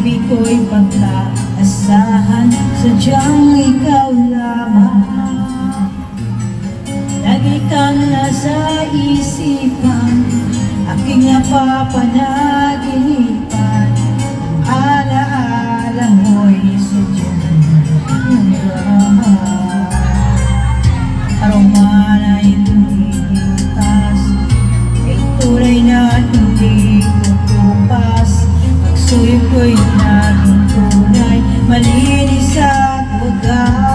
pag-ibig ko'y pagkaasahan, sadyang ikaw lamang. Lagi kang nasa isipan, aking napapanaginipan. Alaala mo'y sadyang hanggang aroma na lumilipas, ay tunay na hindi tutupas. Pagsuyo ko'y naging tunay, malinis at wagas.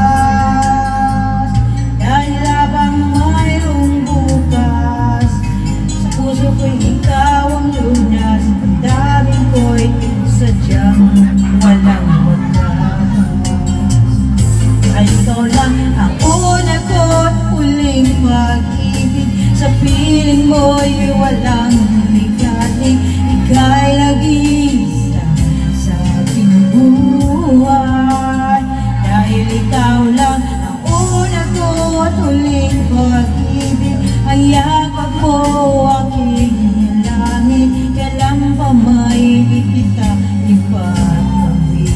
Dahil labang mayroong bukas, sa puso ko'y ikaw ang lunas. Damdamin ko'y sadyang walang wagas. Ay ikaw lang ang una ko't huling pag-ibig, sa piling mo'y walang ligalig. Ika'y nag-iisa sa aking buhay, dahil ikaw lang ang una ko't huling pag-ibig. Ang yakap mo aking nilangin, kailan pa may kita ipagpapit.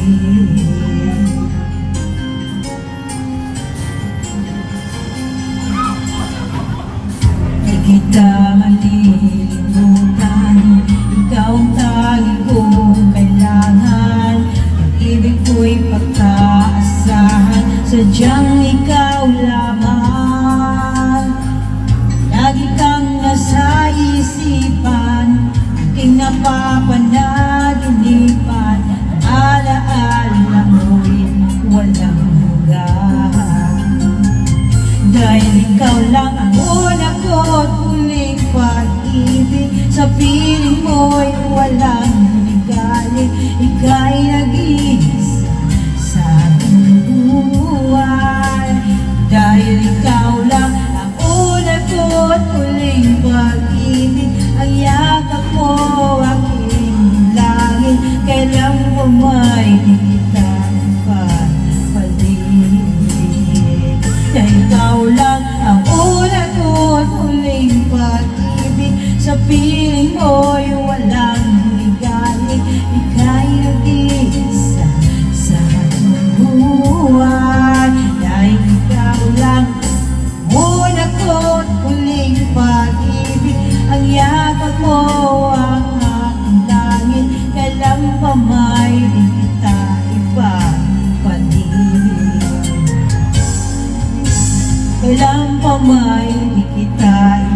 Di kita malilimutan, ikaw ang tanging kong kailangan. Pag-ibig ko'y pagkaasahan, sadyang ikaw lamang. Lagi kang nasa isipan, aking napapanaginipan. Alaala mo'y walang hanggan, dahil ikaw lang ang una ko't huling pag-ibig. Sa piling mo'y walang ligalig. Ika'y nag-iisa sa aking buhay, dahil ikaw lang ang una ko't huling pag-ibig. Ang yakap mo aking langit, kailan mo may kita papalit. Dahil ikaw lang ang una ko't huling pag-ibig. Sa piling mo'y walang ligalig. Ika'y nag-iisa sa aking buhay, dahil ikaw lang una ko't huling pag-ibig. Ang yakap mo ang aking langit, kailan pa may kita ipapalit. Kailan pa may kita